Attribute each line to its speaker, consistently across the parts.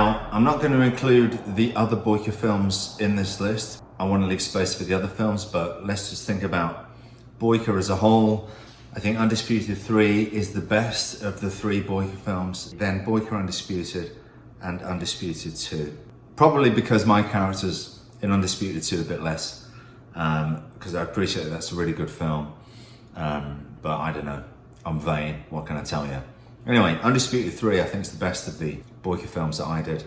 Speaker 1: Now, I'm not going to include the other Boyka films in this list. I want to leave space for the other films, but let's just think about Boyka as a whole. I think Undisputed 3 is the best of the 3 Boyka films, then Boyka Undisputed and Undisputed 2. Probably because my characters in Undisputed 2 a bit less, because I appreciate that's a really good film, but I don't know, I'm vain, what can I tell you? Anyway, Undisputed 3 I think is the best of the Boyka films that I did,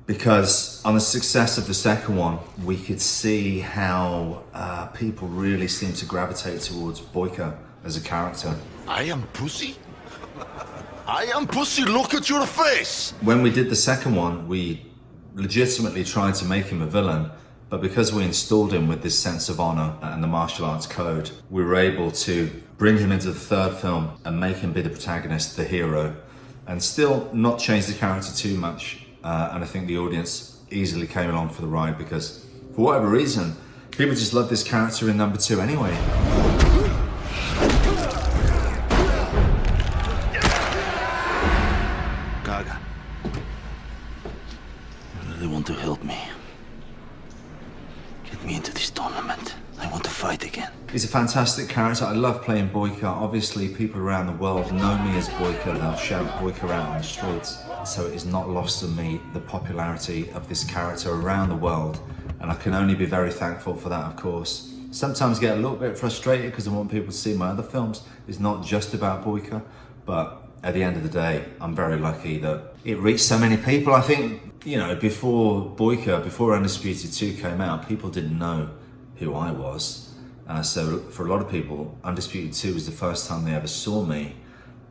Speaker 1: because on the success of the second one, we could see how people really seem to gravitate towards Boyka as a character.
Speaker 2: I am pussy? I am pussy, look at your face!
Speaker 1: When we did the second one, we legitimately tried to make him a villain, but because we installed him with this sense of honor and the martial arts code, we were able to bring him into the third film and make him be the protagonist, the hero, and still not change the character too much. And I think the audience easily came along for the ride because, for whatever reason, people just love this character in number 2 anyway.
Speaker 2: Gaga, you really want to help me? Get me into this tournament. I want to fight again.
Speaker 1: He's a fantastic character. I love playing Boyka. Obviously, people around the world know me as Boyka. They'll shout Boyka out on the streets. So it is not lost on me the popularity of this character around the world. And I can only be very thankful for that, of course. Sometimes get a little bit frustrated because I want people to see my other films. It's not just about Boyka, but at the end of the day, I'm very lucky that it reached so many people. I think, you know, before Boyka, before Undisputed 2 came out, people didn't know who I was. So for a lot of people, Undisputed 2 was the first time they ever saw me.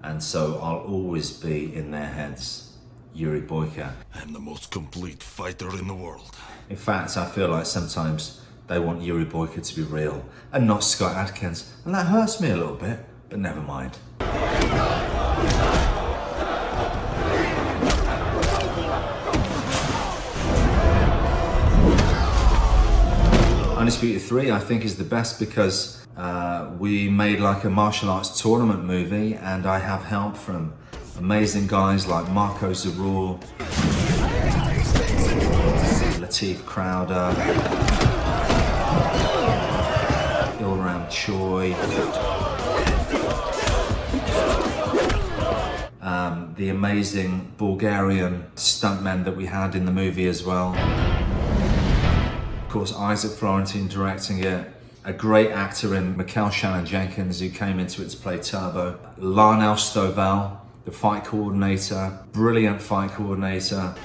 Speaker 1: And so I'll always be in their heads, Yuri Boyka.
Speaker 2: I'm the most complete fighter in the world.
Speaker 1: In fact, I feel like sometimes they want Yuri Boyka to be real and not Scott Adkins. And that hurts me a little bit, but never mind. Undisputed 3 I think is the best because we made like a martial arts tournament movie, and I have help from amazing guys like Marco Zarur, Lateef Crowder, Ilram Choi, the amazing Bulgarian stuntmen that we had in the movie as well. Of course, Isaac Florentine directing it. A great actor in Michael Shannon Jenkins, who came into it to play Turbo. Larnell Stovall, the fight coordinator, brilliant fight coordinator.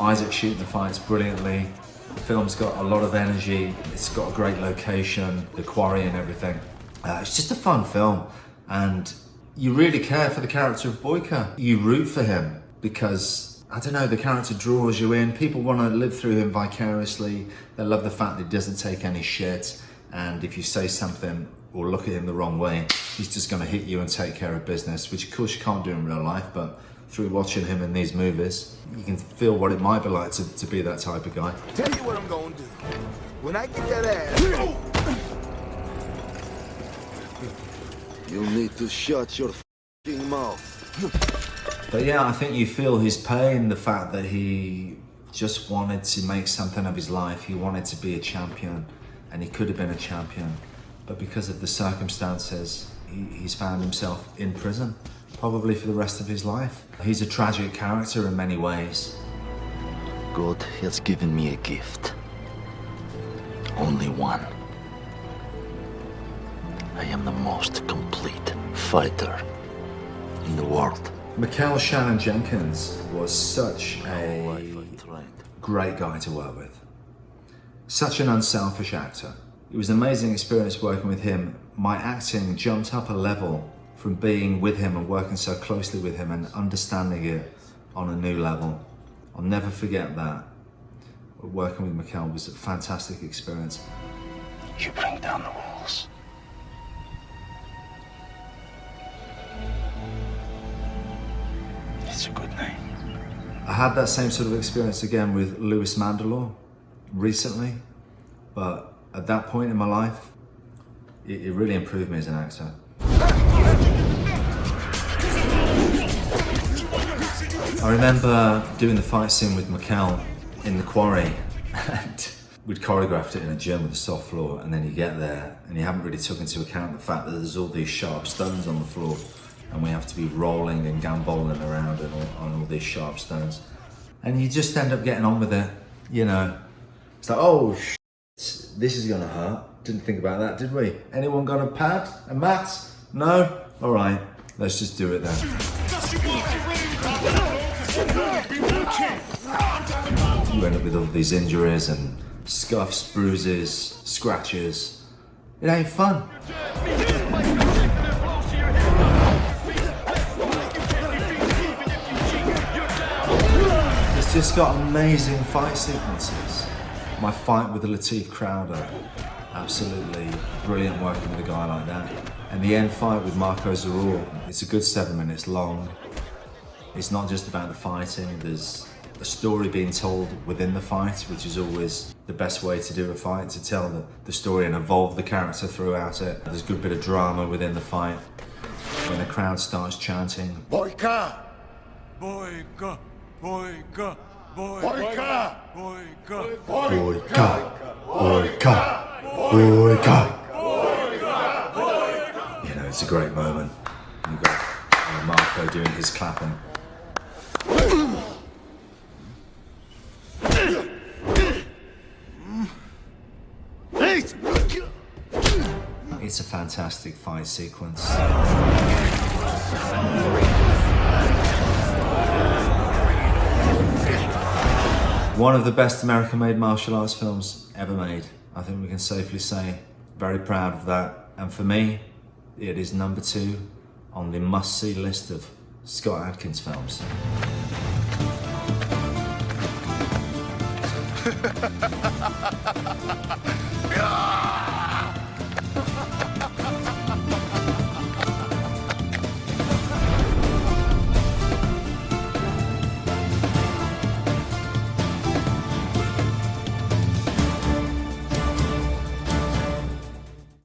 Speaker 1: Isaac shooting the fights brilliantly. The film's got a lot of energy. It's got a great location, the quarry and everything. It's just a fun film, and you really care for the character of Boyka. You root for him because, I don't know, the character draws you in. People want to live through him vicariously. They love the fact that he doesn't take any shit. And if you say something or look at him the wrong way, he's just going to hit you and take care of business, which of course you can't do in real life, but through watching him in these movies, you can feel what it might be like to be that type of guy.
Speaker 3: Tell you what I'm going to do. When I get that ass... You need to shut your f***ing mouth.
Speaker 1: But yeah, I think you feel his pain, the fact that he just wanted to make something of his life. He wanted to be a champion, and he could have been a champion. But because of the circumstances, he's found himself in prison, probably for the rest of his life. He's a tragic character in many ways.
Speaker 2: God has given me a gift. Only one. I am the most complete fighter in the world.
Speaker 1: Michael Shannon Jenkins was such a great guy to work with. Such an unselfish actor. It was an amazing experience working with him. My acting jumped up a level from being with him and working so closely with him and understanding it on a new level. I'll never forget that. Working with Michael was a fantastic experience.
Speaker 2: You bring down the walls. It's a good name.
Speaker 1: I had that same sort of experience again with Louis Mandylor recently, but at that point in my life, it really improved me as an actor. I remember doing the fight scene with Mikkel in the quarry, and we'd choreographed it in a gym with a soft floor, and then you get there and you haven't really took into account the fact that there's all these sharp stones on the floor, and we have to be rolling and gambolling around on all these sharp stones, and you just end up getting on with it, you know. It's like, oh shit, this is gonna hurt. Didn't think about that, did we? Anyone got a pad, a mat? No? All right, let's just do it then. You end up with all these injuries and scuffs, bruises, scratches. It ain't fun. It's just got amazing fight sequences. My fight with the Latif Crowder, absolutely brilliant working with a guy like that. And the end fight with Marco Zaror, it's a good 7 minutes long. It's not just about the fighting, there's a story being told within the fight, which is always the best way to do a fight, to tell the story and evolve the character throughout it. There's a good bit of drama within the fight. When the crowd starts chanting,
Speaker 3: Boyka!
Speaker 4: Boyka! Boyka!
Speaker 3: Boyka!
Speaker 4: Boyka!
Speaker 1: Boyka! Boyka! Boyka! You know, it's a great moment. You've got Marco doing his clapping. It's a fantastic fight sequence. One of the best American-made martial arts films ever made. I think we can safely say. Very proud of that. And for me, it is number 2 on the must-see list of Scott Adkins films.
Speaker 3: Ah!